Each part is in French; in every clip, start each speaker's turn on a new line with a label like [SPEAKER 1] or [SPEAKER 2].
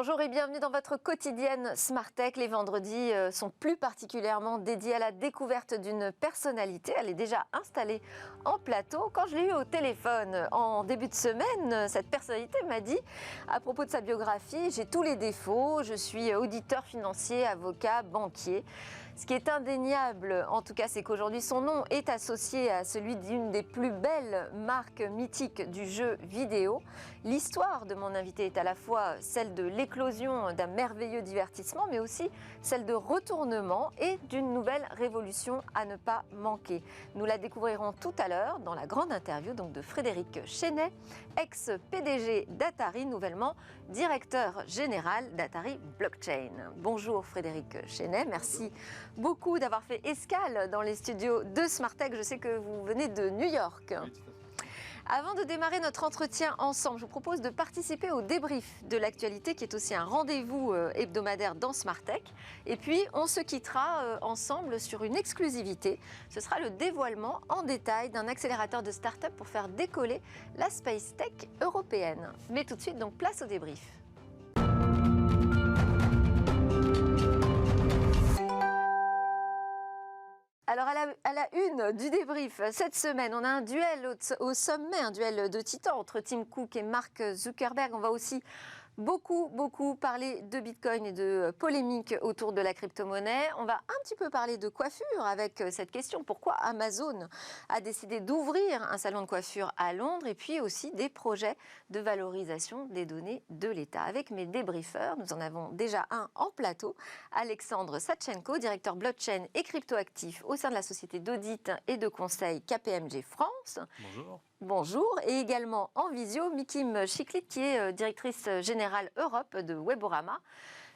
[SPEAKER 1] Bonjour et bienvenue dans votre quotidienne Smartech. Les vendredis sont plus particulièrement dédiés à la découverte d'une personnalité. Elle est déjà installée en plateau. Quand je l'ai eu au téléphone en début de semaine, cette personnalité m'a dit, à propos de sa biographie, j'ai tous les défauts, je suis auditeur financier, avocat, banquier. Ce qui est indéniable, en tout cas, c'est qu'aujourd'hui, son nom est associé à celui d'une des plus belles marques mythiques du jeu vidéo. L'histoire de mon invité est à la fois celle de l'éclosion d'un merveilleux divertissement, mais aussi celle de retournement et d'une nouvelle révolution à ne pas manquer. Nous la découvrirons tout à l'heure dans la grande interview donc, de Frédéric Chesnay, ex-PDG d'Atari, nouvellement directeur général d'Atari Blockchain. Bonjour Frédéric Chesnay, merci beaucoup d'avoir fait escale dans les studios de Smartech. Je sais que vous venez de New York.
[SPEAKER 2] Oui,
[SPEAKER 1] avant de démarrer notre entretien ensemble, je vous propose de participer au débrief de l'actualité qui est aussi un rendez-vous hebdomadaire dans Smartech. Et puis, on se quittera ensemble sur une exclusivité. Ce sera le dévoilement en détail d'un accélérateur de start-up pour faire décoller la Space Tech européenne. Mais tout de suite, donc, place au débrief. Alors à la une du débrief, cette semaine, on a un duel au sommet, un duel de titans entre Tim Cook et Mark Zuckerberg. On va aussi beaucoup parler de Bitcoin et de polémiques autour de la crypto-monnaie. On va un petit peu parler de coiffure avec cette question. Pourquoi Amazon a décidé d'ouvrir un salon de coiffure à Londres et puis aussi des projets de valorisation des données de l'État. Avec mes débriefeurs, nous en avons déjà un en plateau. Alexandre Satchenko, directeur blockchain et cryptoactif au sein de la société d'audit et de conseil KPMG France.
[SPEAKER 2] bonjour.
[SPEAKER 1] Bonjour, et également en visio, Mikim Chiklit, qui est directrice générale Europe de Weborama,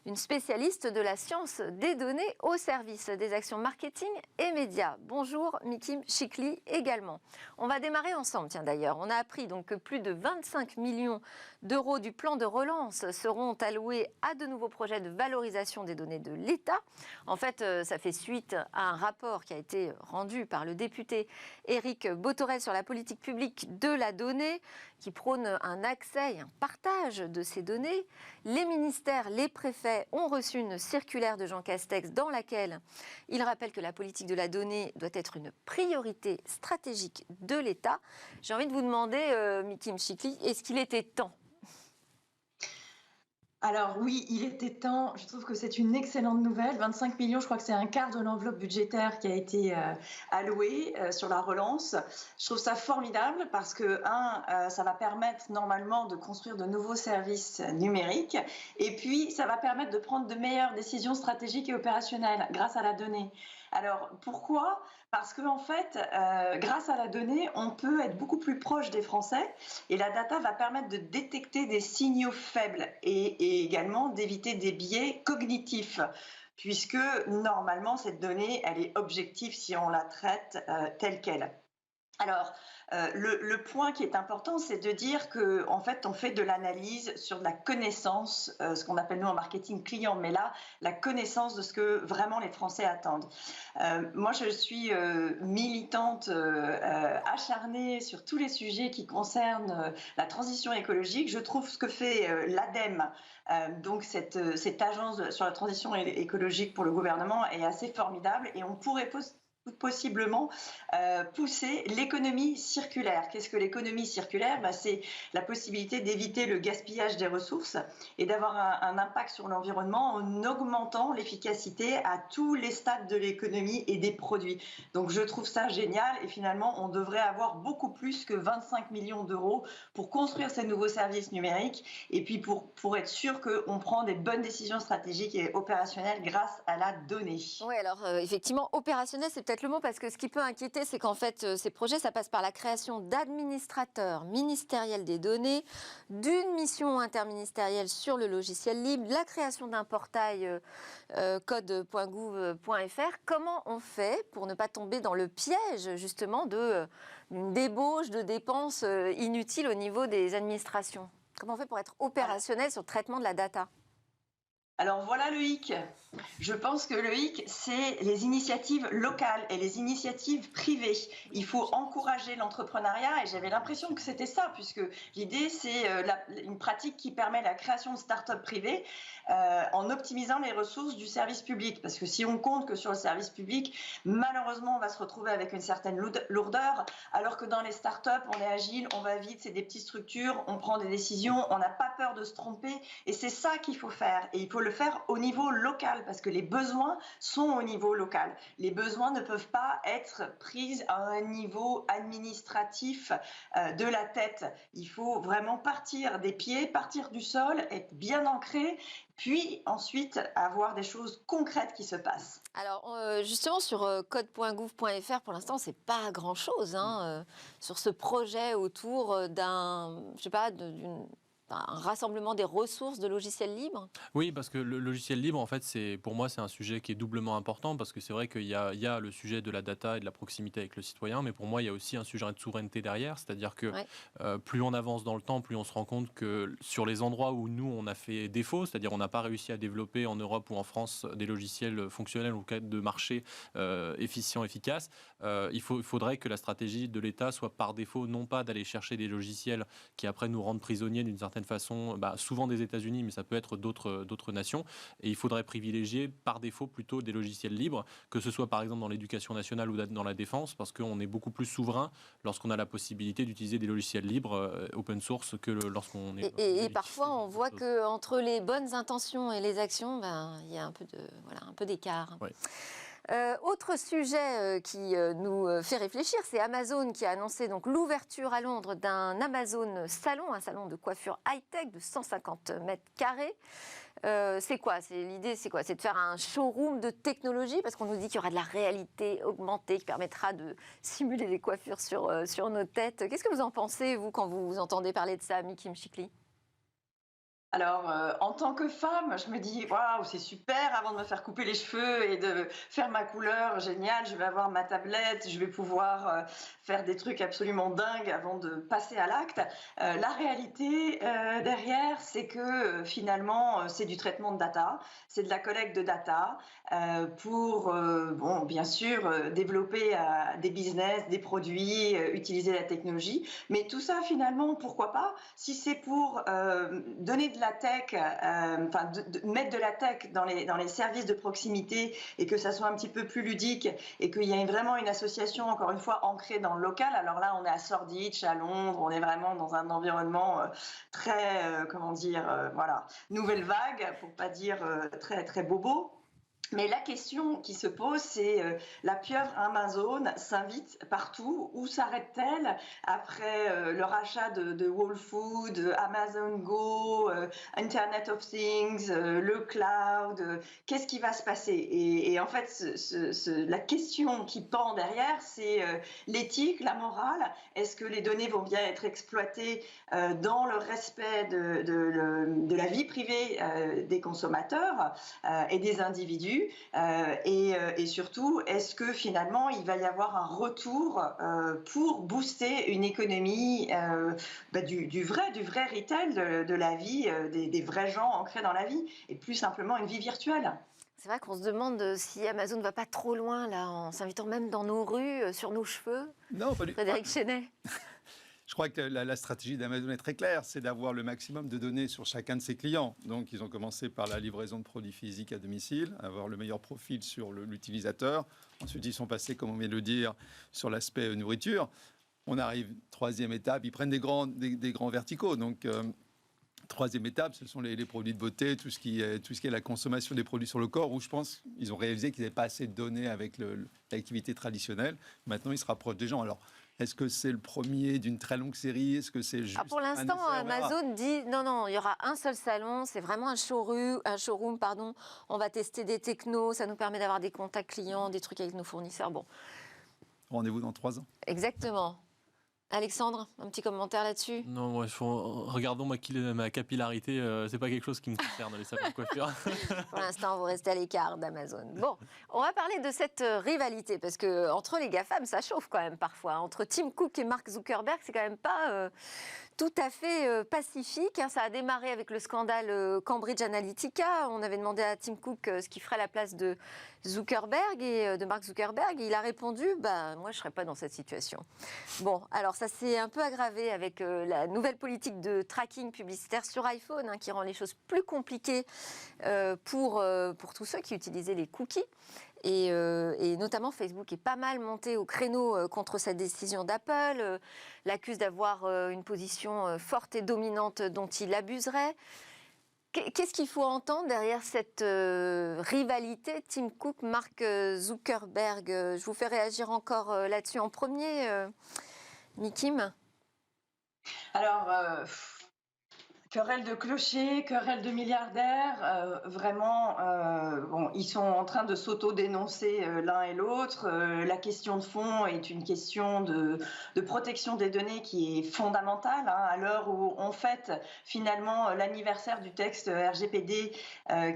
[SPEAKER 1] une spécialiste de la science des données au service des actions marketing et médias. Bonjour Mikim Chiklit également. On va démarrer ensemble, tiens d'ailleurs. On a appris donc que plus de 25 millions d'euros du plan de relance seront alloués à de nouveaux projets de valorisation des données de l'État. En fait, ça fait suite à un rapport qui a été rendu par le député Éric Bothorel sur la politique publique de la donnée, qui prône un accès et un partage de ces données. Les ministères, les préfets ont reçu une circulaire de Jean Castex dans laquelle il rappelle que la politique de la donnée doit être une priorité stratégique de l'État. J'ai envie de vous demander, Mikim Chiklit, est-ce qu'il était temps ?
[SPEAKER 3] Alors oui, il était temps. Je trouve que c'est une excellente nouvelle. 25 millions, je crois que c'est un quart de l'enveloppe budgétaire qui a été allouée sur la relance. Je trouve ça formidable parce que, ça va permettre normalement de construire de nouveaux services numériques et puis ça va permettre de prendre de meilleures décisions stratégiques et opérationnelles grâce à la donnée. Alors pourquoi ? Parce qu'en fait, grâce à la donnée, on peut être beaucoup plus proche des Français et la data va permettre de détecter des signaux faibles et également d'éviter des biais cognitifs. Puisque normalement, cette donnée, elle est objective si on la traite telle qu'elle. Alors, le point qui est important, c'est de dire qu'en fait, on fait de l'analyse sur de la connaissance, ce qu'on appelle nous en marketing client, mais là, la connaissance de ce que vraiment les Français attendent. Moi, je suis militante acharnée sur tous les sujets qui concernent la transition écologique. Je trouve ce que fait l'ADEME, donc cette agence sur la transition écologique pour le gouvernement, est assez formidable et on pourrait possiblement pousser l'économie circulaire. Qu'est-ce que l'économie circulaire ? C'est la possibilité d'éviter le gaspillage des ressources et d'avoir un impact sur l'environnement en augmentant l'efficacité à tous les stades de l'économie et des produits. Donc je trouve ça génial et finalement on devrait avoir beaucoup plus que 25 millions d'euros pour construire ces nouveaux services numériques et puis pour être sûr qu'on prend des bonnes décisions stratégiques et opérationnelles grâce à la donnée.
[SPEAKER 1] Oui, alors effectivement, opérationnel, c'est peut-être le mot, parce que ce qui peut inquiéter, c'est qu'en fait, ces projets, ça passe par la création d'administrateurs ministériels des données, d'une mission interministérielle sur le logiciel libre, la création d'un portail code.gouv.fr. Comment on fait pour ne pas tomber dans le piège, justement, d'une débauche de dépenses inutiles au niveau des administrations ? Comment on fait pour être opérationnel sur le traitement de la data ?
[SPEAKER 3] Alors voilà le hic. Je pense que le hic, c'est les initiatives locales et les initiatives privées. Il faut encourager l'entrepreneuriat et j'avais l'impression que c'était ça, puisque l'idée, c'est une pratique qui permet la création de start-up privées en optimisant les ressources du service public. Parce que si on compte que sur le service public, malheureusement, on va se retrouver avec une certaine lourdeur, alors que dans les start-up, on est agile, on va vite, c'est des petites structures, on prend des décisions, on n'a pas peur de se tromper et c'est ça qu'il faut faire. Et il faut le faire au niveau local parce que les besoins sont au niveau local. Les besoins ne peuvent pas être pris à un niveau administratif de la tête. Il faut vraiment partir des pieds, partir du sol, être bien ancré, puis ensuite avoir des choses concrètes qui se passent.
[SPEAKER 1] Alors, justement, sur code.gouv.fr, pour l'instant, c'est pas grand-chose sur ce projet autour d'un, je sais pas, un rassemblement des ressources de logiciels libres.
[SPEAKER 2] Oui, parce que le logiciel libre, en fait, pour moi, c'est un sujet qui est doublement important parce que c'est vrai qu'il y a le sujet de la data et de la proximité avec le citoyen, mais pour moi, il y a aussi un sujet de souveraineté derrière, c'est-à-dire que
[SPEAKER 1] Ouais.
[SPEAKER 2] plus on avance dans le temps, plus on se rend compte que sur les endroits où nous, on a fait défaut, c'est-à-dire on n'a pas réussi à développer en Europe ou en France des logiciels fonctionnels ou de marché efficients, efficaces, il faudrait que la stratégie de l'État soit par défaut non pas d'aller chercher des logiciels qui après nous rendent prisonniers d'une certaine façon, souvent des États-Unis, mais ça peut être d'autres nations. Et il faudrait privilégier par défaut plutôt des logiciels libres, que ce soit par exemple dans l'éducation nationale ou dans la défense, parce qu'on est beaucoup plus souverain lorsqu'on a la possibilité d'utiliser des logiciels libres open source que lorsqu'on est...
[SPEAKER 1] Et parfois, on voit qu'entre les bonnes intentions et les actions, il y a un peu d'écart.
[SPEAKER 2] Ouais.
[SPEAKER 1] Autre sujet qui nous fait réfléchir, c'est Amazon qui a annoncé donc l'ouverture à Londres d'un Amazon Salon, un salon de coiffure high-tech de 150 mètres carrés. C'est quoi? L'idée, c'est quoi? C'est de faire un showroom de technologie, parce qu'on nous dit qu'il y aura de la réalité augmentée qui permettra de simuler des coiffures sur nos têtes. Qu'est-ce que vous en pensez, vous, quand vous entendez parler de ça, Kim Chikli?
[SPEAKER 3] Alors, en tant que femme, je me dis: «Waouh, c'est super, avant de me faire couper les cheveux et de faire ma couleur, génial, je vais avoir ma tablette, je vais pouvoir, faire des trucs absolument dingues avant de passer à l'acte». La réalité, derrière, c'est que, finalement, c'est du traitement de data, c'est de la collecte de data, pour, bon, bien sûr, développer, des business, des produits, utiliser la technologie. Mais tout ça, finalement, pourquoi pas? Si c'est pour, donner de la tech, enfin mettre de la tech dans les services de proximité et que ça soit un petit peu plus ludique et qu'il y ait vraiment une association, encore une fois, ancrée dans le local. Alors là, on est à Shoreditch, à Londres, on est vraiment dans un environnement très, comment dire, voilà, nouvelle vague, pour pas dire très, très bobo. Mais la question qui se pose, c'est la pieuvre Amazon s'invite partout. Où s'arrête-t-elle après le rachat de Whole Foods, Amazon Go, Internet of Things, le cloud? Qu'est-ce qui va se passer? Et en fait, la question qui pend derrière, c'est l'éthique, la morale. Est-ce que les données vont bien être exploitées dans le respect de la vie privée des consommateurs et des individus? Et surtout, est-ce que finalement, il va y avoir un retour pour booster une économie du vrai retail, de la vie, des vrais gens ancrés dans la vie, et plus simplement une vie virtuelle?
[SPEAKER 1] C'est vrai qu'on se demande si Amazon ne va pas trop loin, là, en s'invitant même dans nos rues, sur nos cheveux.
[SPEAKER 4] Non, pas du tout.
[SPEAKER 1] Frédéric Chenet.
[SPEAKER 4] Je crois que la stratégie d'Amazon est très claire, c'est d'avoir le maximum de données sur chacun de ses clients. Donc, ils ont commencé par la livraison de produits physiques à domicile, avoir le meilleur profil sur l'utilisateur. Ensuite, ils sont passés, comme on vient de le dire, sur l'aspect nourriture. On arrive, troisième étape, ils prennent des grands verticaux. Donc, troisième étape, ce sont les produits de beauté, tout ce qui est la consommation des produits sur le corps, où je pense qu'ils ont réalisé qu'ils n'avaient pas assez de données avec l'activité traditionnelle. Maintenant, ils se rapprochent des gens. Alors, est-ce que c'est le premier d'une très longue série? Est-ce que c'est juste
[SPEAKER 1] Pour l'instant, Amazon dit non, il y aura un seul salon, c'est vraiment un showroom, pardon. On va tester des technos, ça nous permet d'avoir des contacts clients, des trucs avec nos fournisseurs. Bon.
[SPEAKER 4] Rendez-vous dans 3 ans.
[SPEAKER 1] Exactement. Alexandre, un petit commentaire là-dessus?
[SPEAKER 2] Non, moi, regardons ma capillarité, c'est pas quelque chose qui me concerne, les salons de coiffure.
[SPEAKER 1] Pour l'instant, vous restez à l'écart d'Amazon. Bon, on va parler de cette rivalité, parce que entre les GAFAM, ça chauffe quand même parfois. Entre Tim Cook et Mark Zuckerberg, c'est quand même pas tout à fait pacifique. Ça a démarré avec le scandale Cambridge Analytica. On avait demandé à Tim Cook ce qu'il ferait à la place de Zuckerberg et de Mark Zuckerberg. Et il a répondu, moi, je serais pas dans cette situation. Bon, alors ça s'est un peu aggravé avec la nouvelle politique de tracking publicitaire sur iPhone, qui rend les choses plus compliquées pour tous ceux qui utilisaient les cookies. Et notamment Facebook est pas mal monté au créneau contre cette décision d'Apple, l'accuse d'avoir une position forte et dominante dont il abuserait. Qu'est-ce qu'il faut entendre derrière cette rivalité Tim Cook, Mark Zuckerberg? Je vous fais réagir encore là-dessus en premier, Nikim.
[SPEAKER 3] Alors, querelle de clochers, querelle de milliardaires, vraiment, ils sont en train de s'auto-dénoncer l'un et l'autre. La question de fond est une question de protection des données qui est fondamentale, à l'heure où on fête finalement l'anniversaire du texte RGPD,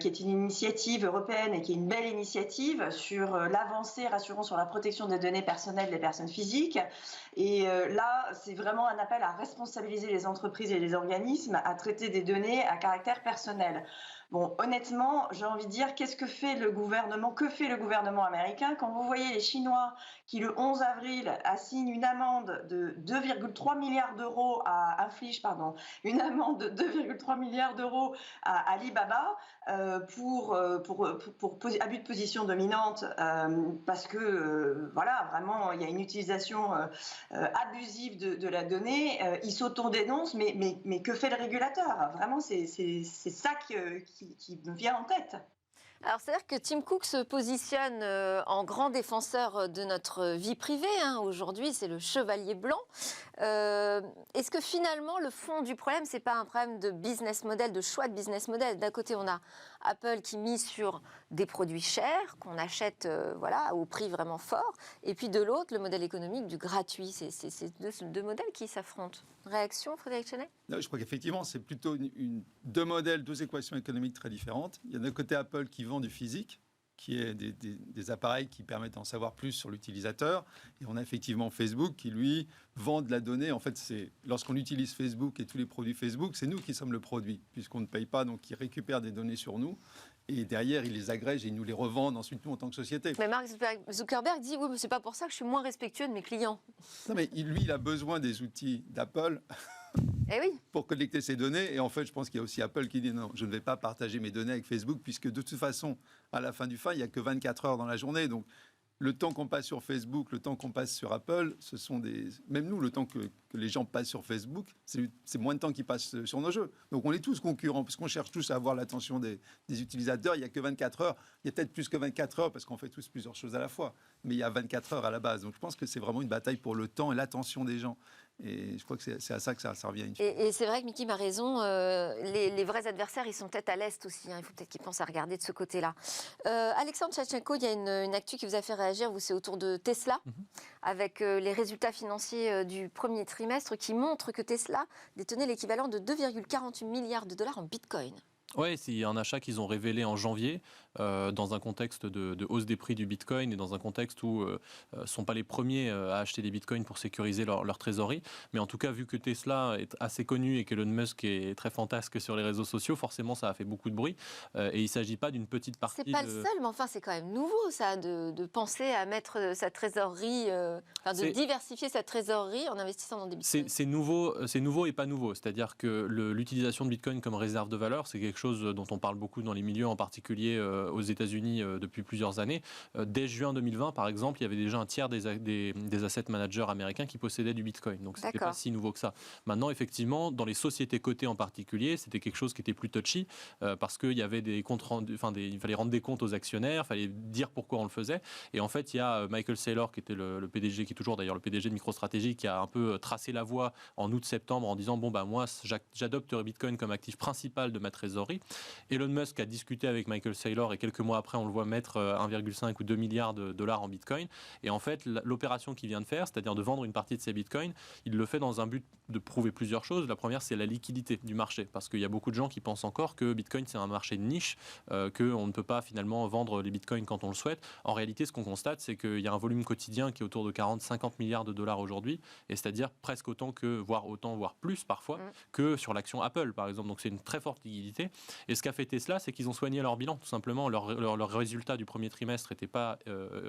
[SPEAKER 3] qui est une initiative européenne et qui est une belle initiative sur l'avancée rassurant sur la protection des données personnelles des personnes physiques. Et là, c'est vraiment un appel à responsabiliser les entreprises et les organismes à traiter des données à caractère personnel. Bon, honnêtement, j'ai envie de dire, que fait le gouvernement américain quand vous voyez les Chinois qui, le 11 avril, assignent une amende de 2,3 milliards d'euros une amende de 2,3 milliards d'euros à Alibaba pour abus de position dominante, parce que, vraiment, il y a une utilisation abusive de la donnée. Ils s'auto-dénoncent, mais que fait le régulateur? Vraiment, c'est ça qui me vient en tête.
[SPEAKER 1] Alors, c'est-à-dire que Tim Cook se positionne en grand défenseur de notre vie privée. Aujourd'hui, c'est le chevalier blanc. Est-ce que finalement, le fond du problème, c'est pas un problème de business model, de choix de business model? D'un côté, on a Apple qui mise sur des produits chers, qu'on achète au prix vraiment fort. Et puis de l'autre, le modèle économique du gratuit. C'est deux modèles qui s'affrontent. Réaction, Frédéric Chenet?
[SPEAKER 4] Je crois qu'effectivement, c'est plutôt deux modèles, deux équations économiques très différentes. Il y a d'un côté Apple qui vend du physique, qui est des appareils qui permettent d'en savoir plus sur l'utilisateur. Et on a effectivement Facebook qui, lui, vend de la donnée. En fait, lorsqu'on utilise Facebook et tous les produits Facebook, c'est nous qui sommes le produit, puisqu'on ne paye pas, donc ils récupèrent des données sur nous. Et derrière, ils les agrègent et ils nous les revendent ensuite, nous, en tant que société.
[SPEAKER 1] Mais Mark Zuckerberg dit, oui, mais c'est pas pour ça que je suis moins respectueux de mes clients.
[SPEAKER 4] Non, mais lui, il a besoin des outils d'Apple pour collecter ses données. Et en fait, je pense qu'il y a aussi Apple qui dit, non, je ne vais pas partager mes données avec Facebook, puisque de toute façon, à la fin, il n'y a que 24 heures dans la journée. Donc, le temps qu'on passe sur Facebook, le temps qu'on passe sur Apple, ce sont même nous, le temps que les gens passent sur Facebook, c'est moins de temps qu'ils passent sur nos jeux. Donc on est tous concurrents, parce qu'on cherche tous à avoir l'attention des utilisateurs. Il n'y a que 24 heures. Il y a peut-être plus que 24 heures, parce qu'on fait tous plusieurs choses à la fois. Mais il y a 24 heures à la base. Donc je pense que c'est vraiment une bataille pour le temps et l'attention des gens. Et je crois que c'est à ça que ça revient.
[SPEAKER 1] Et c'est vrai que Mickey m'a raison, les vrais adversaires, ils sont peut-être à l'Est aussi. Il faut peut-être qu'ils pensent à regarder de ce côté-là. Alexandre Tchatchenko, il y a une actu qui vous a fait réagir, c'est autour de Tesla, avec les résultats financiers du premier trimestre qui montrent que Tesla détenait l'équivalent de 2,48 milliards de dollars en bitcoin.
[SPEAKER 2] Oui, c'est un achat qu'ils ont révélé en janvier, dans un contexte de hausse des prix du bitcoin et dans un contexte où ne sont pas les premiers à acheter des bitcoins pour sécuriser leur trésorerie. Mais en tout cas, vu que Tesla est assez connu et qu'Elon Musk est très fantasque sur les réseaux sociaux, forcément, ça a fait beaucoup de bruit. Et il ne s'agit pas d'une petite partie.
[SPEAKER 1] C'est pas le seul, mais enfin, c'est quand même nouveau, ça, de penser à mettre sa trésorerie, de diversifier sa trésorerie en investissant dans des bitcoins.
[SPEAKER 2] C'est nouveau et pas nouveau. C'est-à-dire que l'utilisation de bitcoin comme réserve de valeur, c'est quelque chose dont on parle beaucoup dans les milieux, en particulier aux États-Unis depuis plusieurs années. Dès juin 2020, par exemple, il y avait déjà un tiers des asset managers américains qui possédaient du bitcoin. Donc, ce n'était pas si nouveau que ça. Maintenant, effectivement, dans les sociétés cotées en particulier, c'était quelque chose qui était plus touchy parce qu'il y avait il fallait rendre des comptes aux actionnaires, il fallait dire pourquoi on le faisait. Et en fait, il y a Michael Saylor, qui était le PDG, qui est toujours d'ailleurs le PDG de MicroStrategy, qui a un peu tracé la voie en août-septembre en disant moi, j'adopte le bitcoin comme actif principal de ma trésorerie. Elon Musk a discuté avec Michael Saylor et quelques mois après, on le voit mettre 1,5 ou 2 milliards de dollars en bitcoin. Et en fait, l'opération qu'il vient de faire, c'est-à-dire de vendre une partie de ses bitcoins, il le fait dans un but de prouver plusieurs choses. La première, c'est la liquidité du marché, parce qu'il y a beaucoup de gens qui pensent encore que Bitcoin, c'est un marché de niche, qu'on ne peut pas finalement vendre les bitcoins quand on le souhaite. En réalité, ce qu'on constate, c'est qu'il y a un volume quotidien qui est autour de 40-50 milliards de dollars aujourd'hui, et c'est-à-dire presque autant que, voire plus parfois, que sur l'action Apple, par exemple. Donc c'est une très forte liquidité. Et ce qu'a fait Tesla, c'est qu'ils ont soigné leur bilan, tout simplement. Leur résultat du premier trimestre n'était pas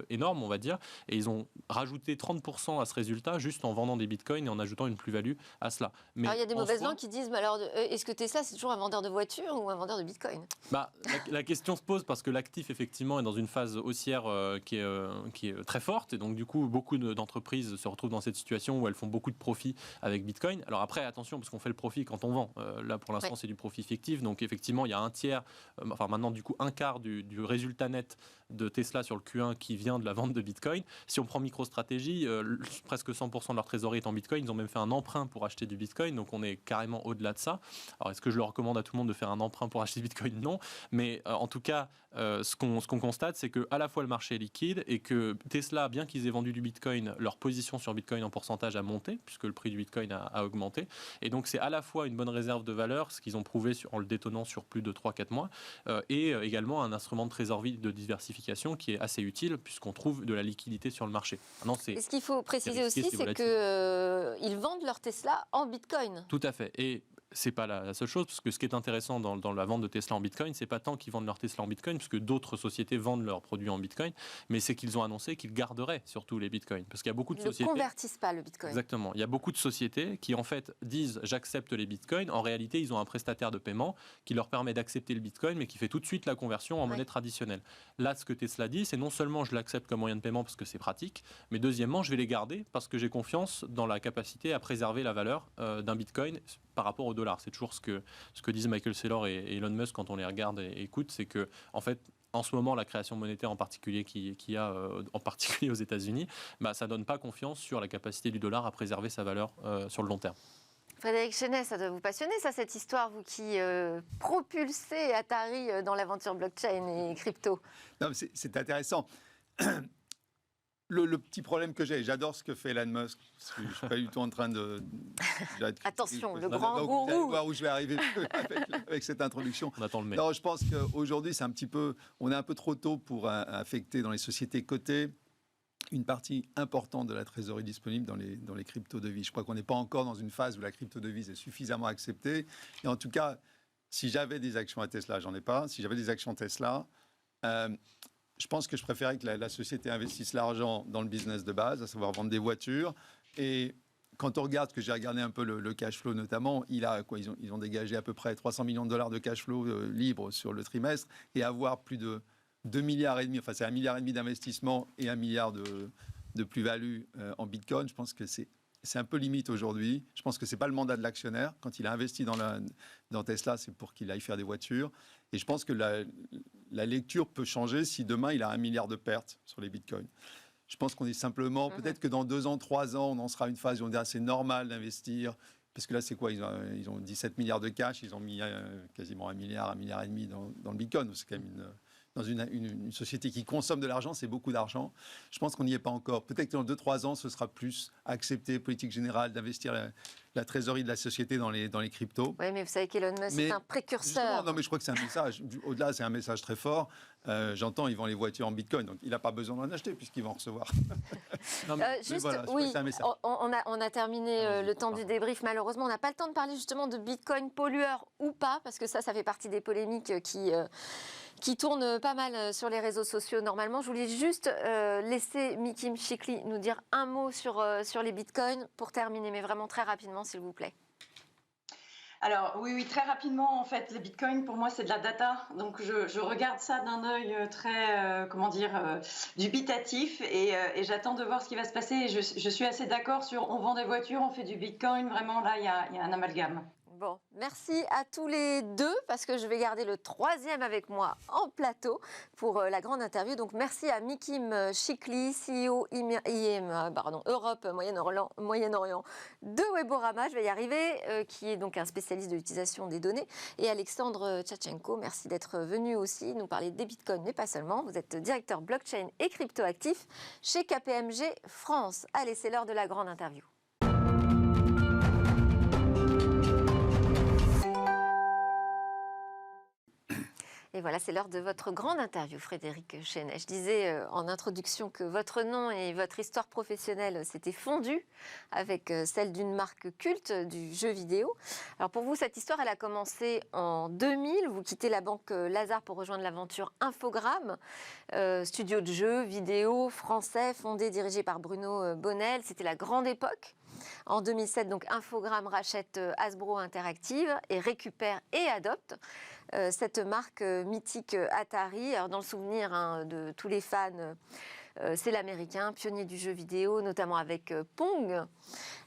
[SPEAKER 2] énorme, on va dire, et ils ont rajouté 30% à ce résultat juste en vendant des bitcoins et en ajoutant une plus-value à cela. Mais
[SPEAKER 1] alors, il y a des mauvaises langues qui disent, mais alors, est-ce que Tesla, c'est toujours un vendeur de voitures ou un vendeur de bitcoin?
[SPEAKER 2] La question se pose parce que l'actif, effectivement, est dans une phase haussière qui est très forte. Et donc, du coup, beaucoup d'entreprises se retrouvent dans cette situation où elles font beaucoup de profit avec bitcoin. Alors après, attention, parce qu'on fait le profit quand on vend. Là, pour l'instant, c'est du profit fictif. Donc, effectivement, il y a un tiers, maintenant, du coup, un quart du résultat net de Tesla sur le Q1 qui vient de la vente de bitcoin. Si on prend MicroStrategy, presque 100% de leur trésorerie est en bitcoin. Ils ont même fait un emprunt pour acheter du bitcoin, donc on est carrément au-delà de ça. Alors est-ce que je le recommande à tout le monde de faire un emprunt pour acheter du bitcoin? Non, mais en tout cas, ce qu'on constate, c'est que à la fois le marché est liquide et que Tesla, bien qu'ils aient vendu du bitcoin, leur position sur bitcoin en pourcentage a monté, puisque le prix du bitcoin a augmenté. Et donc c'est à la fois une bonne réserve de valeur, ce qu'ils ont prouvé en le détonnant sur plus de 3-4 mois, et également un instrument de trésorerie de diversification qui est assez utile, puisqu'on trouve de la liquidité sur le marché.
[SPEAKER 1] Et ce qu'il faut préciser aussi, c'est qu'ils vendent leur Tesla en bitcoin.
[SPEAKER 2] Tout à fait. Et c'est pas la seule chose, parce que ce qui est intéressant dans la vente de Tesla en bitcoin, c'est pas tant qu'ils vendent leur Tesla en bitcoin, puisque d'autres sociétés vendent leurs produits en bitcoin, mais c'est qu'ils ont annoncé qu'ils garderaient surtout les bitcoins, parce qu'il y a beaucoup de sociétés.
[SPEAKER 1] Ils ne convertissent pas le bitcoin.
[SPEAKER 2] Exactement. Il y a beaucoup de sociétés qui en fait disent j'accepte les bitcoins. En réalité, ils ont un prestataire de paiement qui leur permet d'accepter le bitcoin, mais qui fait tout de suite la conversion en monnaie traditionnelle. Là, ce que Tesla dit, c'est non seulement je l'accepte comme moyen de paiement parce que c'est pratique, mais deuxièmement, je vais les garder parce que j'ai confiance dans la capacité à préserver la valeur d'un bitcoin par rapport au dollar. C'est toujours ce que disent Michael Saylor et Elon Musk quand on les regarde et écoute, c'est que en fait, en ce moment, la création monétaire en particulier qu'il y a en particulier aux États-Unis, ça donne pas confiance sur la capacité du dollar à préserver sa valeur sur le long terme.
[SPEAKER 1] Frédéric Chenet, ça doit vous passionner, ça, cette histoire, vous qui propulsez Atari dans l'aventure blockchain et crypto.
[SPEAKER 4] Non, c'est intéressant. Le petit problème que j'ai, j'adore ce que fait Elon Musk, parce que je ne suis pas du tout en train de...
[SPEAKER 1] Attention, le grand gourou.
[SPEAKER 4] Vous allez voir où je vais arriver avec cette introduction.
[SPEAKER 2] On attend le mail.
[SPEAKER 4] Non, je pense qu'aujourd'hui, c'est un petit peu... On est un peu trop tôt pour affecter dans les sociétés cotées une partie importante de la trésorerie disponible dans les crypto-devises. Je crois qu'on n'est pas encore dans une phase où la crypto-devise est suffisamment acceptée. Et en tout cas, si j'avais des actions à Tesla, j'en ai pas, si j'avais des actions Tesla... je pense que je préférais que la société investisse l'argent dans le business de base, à savoir vendre des voitures. Et quand on regarde, que j'ai regardé un peu le cash flow notamment, ils ont dégagé à peu près 300 millions de dollars de cash flow libre sur le trimestre, et avoir plus de 2,5 milliards, enfin c'est 1,5 milliard d'investissement et 1 milliard de plus-value en Bitcoin, je pense que c'est un peu limite aujourd'hui. Je pense que ce n'est pas le mandat de l'actionnaire. Quand il a investi dans Tesla, c'est pour qu'il aille faire des voitures. Et je pense que la lecture peut changer si demain, il a 1 milliard de pertes sur les bitcoins. Je pense qu'on est simplement... Peut-être que dans 2 ans, 3 ans, on en sera à une phase où on dira c'est normal d'investir. Parce que là, c'est quoi, ils ont 17 milliards de cash. Ils ont mis quasiment 1 milliard et demi dans le bitcoin. C'est quand même dans une société qui consomme de l'argent, c'est beaucoup d'argent. Je pense qu'on n'y est pas encore. Peut-être que dans 2-3 ans, ce sera plus accepté, politique générale, d'investir la trésorerie de la société dans les cryptos.
[SPEAKER 1] Oui, mais vous savez qu'Elon Musk est un précurseur.
[SPEAKER 4] Non, mais je crois que c'est un message. Au-delà, c'est un message très fort. J'entends, ils vendent les voitures en bitcoin, donc il n'a pas besoin d'en acheter puisqu'ils vont en recevoir.
[SPEAKER 1] On a terminé le temps du débrief. Malheureusement, on n'a pas le temps de parler justement de bitcoin pollueur ou pas, parce que ça fait partie des polémiques qui tournent pas mal sur les réseaux sociaux normalement. Je voulais juste laisser Miki Mchikli nous dire un mot sur les bitcoins pour terminer, mais vraiment très rapidement, s'il vous plaît.
[SPEAKER 3] Alors oui, très rapidement, en fait, les bitcoins, pour moi, c'est de la data. Donc, je regarde ça d'un œil très, dubitatif et j'attends de voir ce qui va se passer. Et je suis assez d'accord sur on vend des voitures, on fait du bitcoin. Vraiment, là, il y a un amalgame.
[SPEAKER 1] Bon, merci à tous les deux parce que je vais garder le troisième avec moi en plateau pour la grande interview. Donc merci à Mikim Chikli, CEO Europe Moyen-Orient de Weborama, je vais y arriver, qui est donc un spécialiste de l'utilisation des données, et Alexandre Tchatchenko, merci d'être venu aussi nous parler des bitcoins, mais pas seulement. Vous êtes directeur blockchain et cryptoactif chez KPMG France. Allez, c'est l'heure de la grande interview. Et voilà, c'est l'heure de votre grande interview, Frédéric Chenet. Je disais en introduction que votre nom et votre histoire professionnelle s'étaient fondus avec celle d'une marque culte du jeu vidéo. Alors pour vous, cette histoire, elle a commencé en 2000. Vous quittez la banque Lazare pour rejoindre l'aventure Infogrames, studio de jeux vidéo français, fondé, dirigé par Bruno Bonnel. C'était la grande époque. En 2007, donc, Infogrames rachète Hasbro Interactive et récupère et adopte cette marque mythique Atari. Alors, dans le souvenir de tous les fans, c'est l'américain, pionnier du jeu vidéo, notamment avec Pong,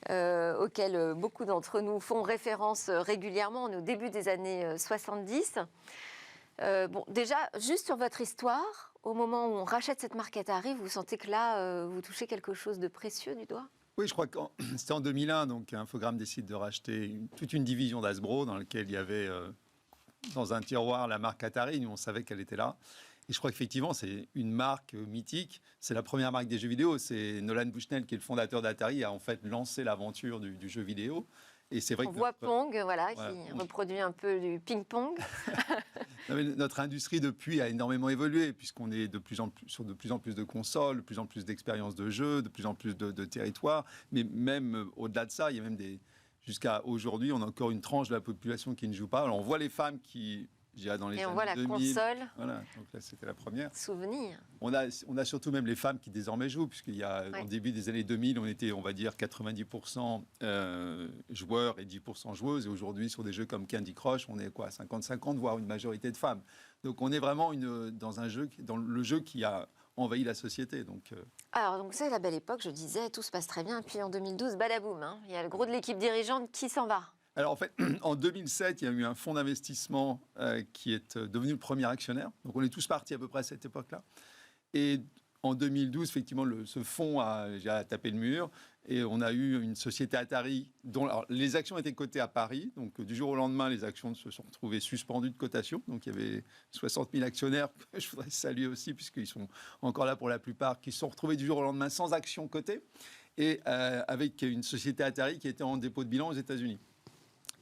[SPEAKER 1] auquel beaucoup d'entre nous font référence régulièrement. On est au début des années 70. Bon, déjà, juste sur votre histoire, au moment où on rachète cette marque Atari, vous sentez que là, vous touchez quelque chose de précieux du doigt ?
[SPEAKER 4] Oui, je crois que c'était en 2001, donc Infogrames décide de racheter toute une division d'Hasbro dans laquelle il y avait dans un tiroir la marque Atari. Nous, on savait qu'elle était là. Et je crois qu'effectivement, c'est une marque mythique. C'est la première marque des jeux vidéo. C'est Nolan Bushnell, qui est le fondateur d'Atari, a en fait lancé l'aventure du jeu vidéo. Et c'est vrai
[SPEAKER 1] on voit Pong, voilà, qui reproduit un peu du ping-pong.
[SPEAKER 4] Notre industrie, depuis, a énormément évolué, puisqu'on est sur de plus en plus de consoles, de plus en plus d'expériences de jeu, de plus en plus de territoires. Mais même au-delà de ça, il y a même jusqu'à aujourd'hui, on a encore une tranche de la population qui ne joue pas. Alors, on voit les femmes qui... Dans les
[SPEAKER 1] et on voit la
[SPEAKER 4] 2000,
[SPEAKER 1] console.
[SPEAKER 4] Voilà, donc là c'était la première.
[SPEAKER 1] Souvenir.
[SPEAKER 4] On a surtout même les femmes qui désormais jouent, puisqu'il y a au début des années 2000, on était, on va dire, 90% joueurs et 10% joueuses. Et aujourd'hui, sur des jeux comme Candy Crush, on est quoi, 50-50, voire une majorité de femmes. Donc on est vraiment dans le jeu qui a envahi la société.
[SPEAKER 1] Alors, donc c'est la belle époque, je disais, tout se passe très bien. Puis en 2012, badaboum, hein, il y a le gros de l'équipe dirigeante qui s'en va.
[SPEAKER 4] Alors en fait, en 2007, il y a eu un fonds d'investissement qui est devenu le premier actionnaire. Donc on est tous partis à peu près à cette époque-là. Et en 2012, effectivement, ce fonds a tapé le mur et on a eu une société Atari dont les actions étaient cotées à Paris. Donc du jour au lendemain, les actions se sont retrouvées suspendues de cotation. Donc il y avait 60 000 actionnaires que je voudrais saluer aussi, puisqu'ils sont encore là pour la plupart, qui se sont retrouvés du jour au lendemain sans actions cotées et avec une société Atari qui était en dépôt de bilan aux États-Unis.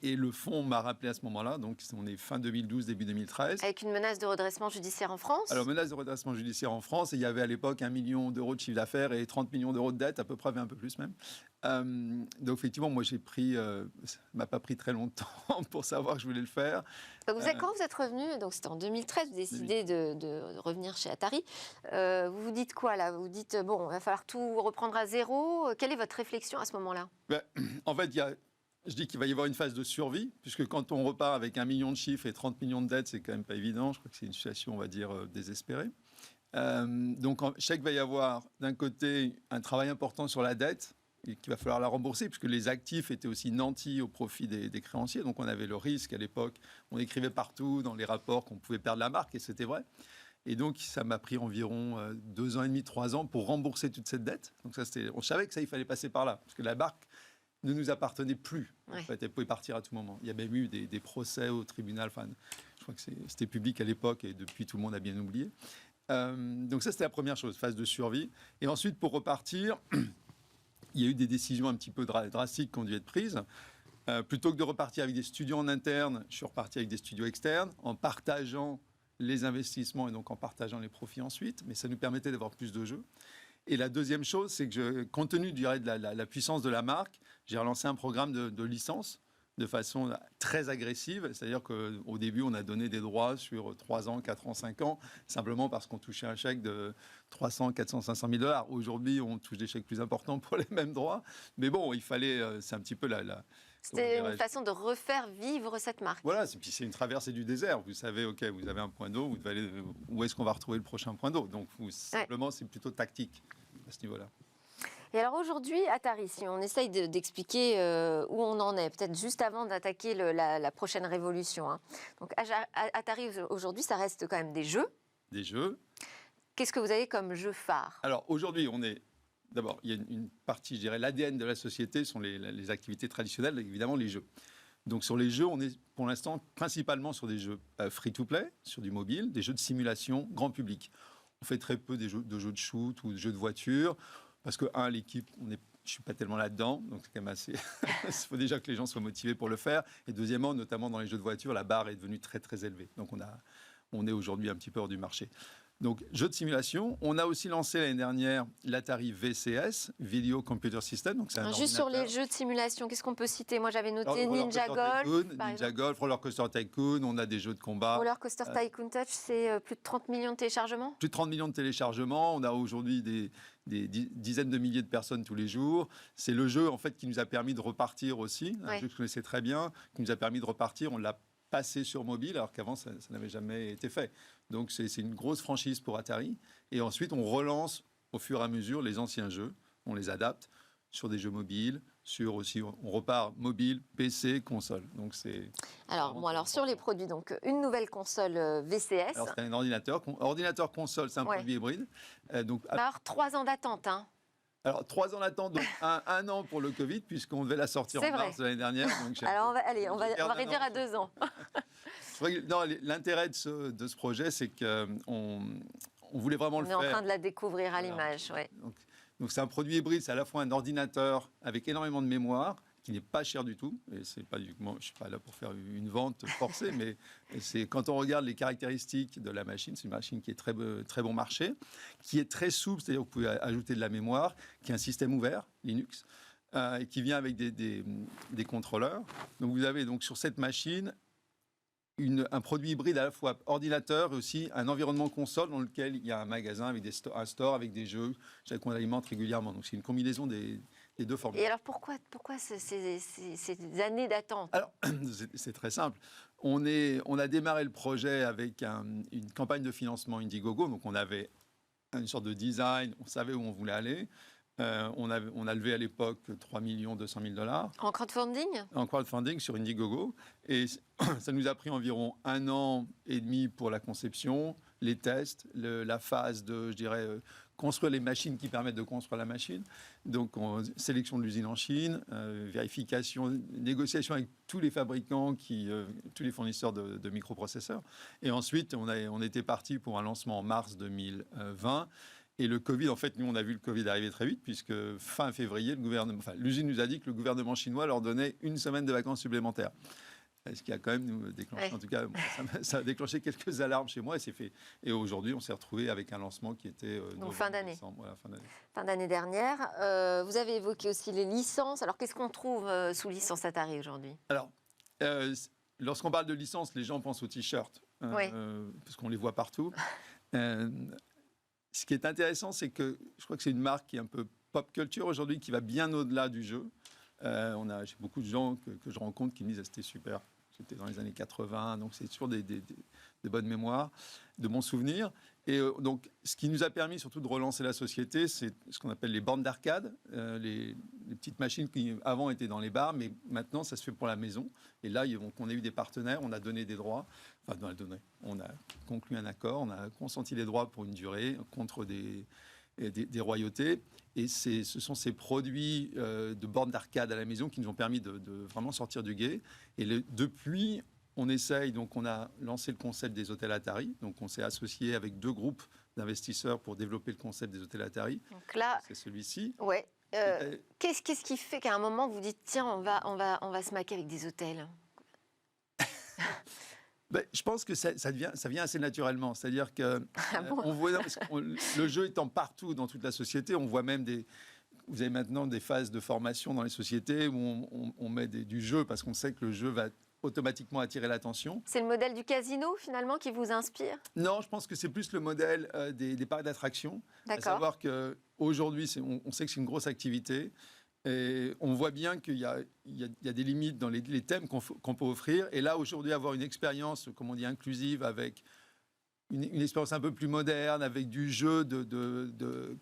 [SPEAKER 4] Et le fonds m'a rappelé à ce moment-là, donc on est fin 2012, début 2013.
[SPEAKER 1] Avec une menace de redressement judiciaire en France ?
[SPEAKER 4] Alors, menace de redressement judiciaire en France, et il y avait à l'époque 1 million d'euros de chiffre d'affaires et 30 millions d'euros de dette, à peu près, un peu plus même. Donc effectivement, moi ça m'a pas pris très longtemps pour savoir que je voulais le faire.
[SPEAKER 1] Donc quand vous êtes revenu, donc c'était en 2013, vous décidez de revenir chez Atari, vous vous dites quoi là ? Vous dites, bon, il va falloir tout reprendre à zéro. Quelle est votre réflexion à ce moment-là ?
[SPEAKER 4] En fait, je dis qu'il va y avoir une phase de survie, puisque quand on repart avec 1 million de chiffres et 30 millions de dettes, c'est quand même pas évident. Je crois que c'est une situation, on va dire, désespérée. Donc, je sais qu'il va y avoir, d'un côté, un travail important sur la dette, et qu'il va falloir la rembourser, puisque les actifs étaient aussi nantis au profit des créanciers. Donc, on avait le risque à l'époque. On écrivait partout dans les rapports qu'on pouvait perdre la marque, et c'était vrai. Et donc, ça m'a pris environ 2 ans et demi, 3 ans pour rembourser toute cette dette. Donc, on savait que il fallait passer par là, parce que la marque ne nous appartenait plus. En fait, elle pouvait partir à tout moment. Il y a même eu des procès au tribunal. Enfin, je crois que c'était public à l'époque et depuis, tout le monde a bien oublié. Donc ça, c'était la première chose, phase de survie. Et ensuite, pour repartir, il y a eu des décisions un petit peu drastiques qui ont dû être prises. Plutôt que de repartir avec des studios en interne, je suis reparti avec des studios externes, en partageant les investissements et donc en partageant les profits ensuite. Mais ça nous permettait d'avoir plus de jeux. Et la deuxième chose, c'est que compte tenu de la puissance de la marque, j'ai relancé un programme de licence de façon très agressive. C'est-à-dire qu'au début, on a donné des droits sur 3 ans, 4 ans, 5 ans, simplement parce qu'on touchait un chèque de 300, 400, 500 000 $. Aujourd'hui, on touche des chèques plus importants pour les mêmes droits. Mais bon, il fallait... c'est un petit peu
[SPEAKER 1] C'était une façon de refaire vivre cette marque.
[SPEAKER 4] Voilà, c'est une traversée du désert. Vous savez, OK, vous avez un point d'eau, vous devez aller, où est-ce qu'on va retrouver le prochain point d'eau ? Donc, simplement, c'est plutôt tactique à ce niveau-là.
[SPEAKER 1] Et alors aujourd'hui, Atari, si on essaye d'expliquer où on en est, peut-être juste avant d'attaquer la prochaine révolution, hein. Donc Atari aujourd'hui, ça reste quand même des jeux.
[SPEAKER 4] Des jeux.
[SPEAKER 1] Qu'est-ce que vous avez comme jeu phare?
[SPEAKER 4] Alors aujourd'hui, d'abord, il y a une partie, je dirais, l'ADN de la société sont les activités traditionnelles, évidemment les jeux. Donc sur les jeux, on est pour l'instant principalement sur des jeux free-to-play, sur du mobile, des jeux de simulation grand public. On fait très peu de jeux de shoot ou de jeux de voiture, parce que, l'équipe, je ne suis pas tellement là-dedans, donc c'est quand même assez... Il faut déjà que les gens soient motivés pour le faire. Et deuxièmement, notamment dans les jeux de voiture, la barre est devenue très très élevée. Donc on est aujourd'hui un petit peu hors du marché. Donc, jeux de simulation. On a aussi lancé l'année dernière l'Atari VCS, Video Computer System. Donc, c'est un
[SPEAKER 1] Juste sur
[SPEAKER 4] ordinateur.
[SPEAKER 1] les jeux de simulation, qu'est-ce qu'on peut citer? Moi, j'avais noté
[SPEAKER 4] Alors,
[SPEAKER 1] Ninja Golf.
[SPEAKER 4] Ninja Golf, Roller Coaster Tycoon. On a des jeux de combat.
[SPEAKER 1] Roller Coaster Tycoon Touch, c'est plus de 30 millions de téléchargements.
[SPEAKER 4] Plus de 30 millions de téléchargements. On a aujourd'hui des dizaines de milliers de personnes tous les jours. C'est le jeu, en fait, qui nous a permis de repartir aussi. Un jeu que je connaissais très bien, qui nous a permis de repartir. On l'a passé sur mobile, alors qu'avant, ça n'avait jamais été fait. Donc, c'est une grosse franchise pour Atari. Et ensuite, on relance au fur et à mesure les anciens jeux. On les adapte sur des jeux mobiles, on repart mobile, PC, console. Donc, c'est...
[SPEAKER 1] Alors sur les produits, donc une nouvelle console VCS.
[SPEAKER 4] Alors, c'est un ordinateur console, c'est un produit hybride.
[SPEAKER 1] Alors 3 ans d'attente, hein.
[SPEAKER 4] Alors, 3 ans d'attente, donc un an pour le Covid, puisqu'on devait la sortir en mars de l'année dernière. Donc
[SPEAKER 1] alors, on va réduire à 2 ans.
[SPEAKER 4] L'intérêt de ce projet, c'est qu'on voulait vraiment le faire.
[SPEAKER 1] On est en train de la découvrir à l'image, ouais.
[SPEAKER 4] Donc, c'est un produit hybride, c'est à la fois un ordinateur avec énormément de mémoire, qui n'est pas cher du tout. Et c'est pas je ne suis pas là pour faire une vente forcée, mais quand on regarde les caractéristiques de la machine, c'est une machine qui est très bon marché, qui est très souple, c'est-à-dire que vous pouvez ajouter de la mémoire, qui est un système ouvert, Linux, et qui vient avec des contrôleurs. Donc vous avez donc sur cette machine un produit hybride à la fois ordinateur et aussi un environnement console dans lequel il y a un magasin avec un store avec des jeux qu'on alimente régulièrement. Donc c'est une combinaison des deux formules.
[SPEAKER 1] Et alors pourquoi ces années d'attente?
[SPEAKER 4] Alors c'est très simple. On a démarré le projet avec une campagne de financement Indiegogo. Donc on avait une sorte de design, on savait où on voulait aller. On a levé à l'époque 3 200 000 $.
[SPEAKER 1] En crowdfunding?
[SPEAKER 4] En crowdfunding sur Indiegogo. Et ça nous a pris environ 1 an et demi pour la conception, les tests, la phase de, je dirais, construire les machines qui permettent de construire la machine. Donc, sélection de l'usine en Chine, vérification, négociation avec tous les fabricants, tous les fournisseurs de microprocesseurs. Et ensuite, on était parti pour un lancement en mars 2020. Et le Covid, en fait, nous, on a vu le Covid arriver très vite, puisque fin février, l'usine nous a dit que le gouvernement chinois leur donnait 1 semaine de vacances supplémentaires. Ce qui a quand même nous déclenché, en tout cas, ça a déclenché quelques alarmes chez moi et c'est fait. Et aujourd'hui, on s'est retrouvé avec un lancement qui était
[SPEAKER 1] fin d'année.
[SPEAKER 4] Voilà,
[SPEAKER 1] fin d'année dernière. Vous avez évoqué aussi les licences. Alors, qu'est-ce qu'on trouve sous licence Atari aujourd'hui?
[SPEAKER 4] Alors, lorsqu'on parle de licence, les gens pensent aux t-shirts, parce qu'on les voit partout. Ce qui est intéressant, c'est que je crois que c'est une marque qui est un peu pop culture aujourd'hui, qui va bien au-delà du jeu. J'ai beaucoup de gens que je rencontre qui me disent que c'était super. C'était dans les années 80, donc c'est toujours des bonnes mémoires, de bons souvenirs. Et donc, ce qui nous a permis surtout de relancer la société, c'est ce qu'on appelle les bornes d'arcade, les petites machines qui avant étaient dans les bars, mais maintenant ça se fait pour la maison. Et là, on a eu des partenaires, on a donné des droits, on a conclu un accord, on a consenti les droits pour une durée contre des royautés. Et ce sont ces produits de bornes d'arcade à la maison qui nous ont permis de vraiment sortir du gué. Et depuis, on essaye, donc on a lancé le concept des hôtels Atari. Donc on s'est associé avec 2 groupes d'investisseurs pour développer le concept des hôtels Atari.
[SPEAKER 1] Donc là,
[SPEAKER 4] c'est celui-ci.
[SPEAKER 1] Ouais. Qu'est-ce qui fait qu'à un moment vous dites tiens, on va se maquer avec des hôtels?
[SPEAKER 4] Je pense que ça vient assez naturellement. C'est-à-dire que on voit, le jeu étant partout dans toute la société, on voit même vous avez maintenant des phases de formation dans les sociétés où on met du jeu parce qu'on sait que le jeu va automatiquement attirer l'attention.
[SPEAKER 1] C'est le modèle du casino finalement qui vous inspire?
[SPEAKER 4] Non, je pense que c'est plus le modèle des parcs d'attractions.
[SPEAKER 1] D'accord.
[SPEAKER 4] À savoir qu'aujourd'hui, on sait que c'est une grosse activité. Et on voit bien qu'il y a des limites dans les thèmes qu'on peut offrir. Et là, aujourd'hui, avoir une expérience, comme on dit, inclusive, avec une expérience un peu plus moderne, avec du jeu, de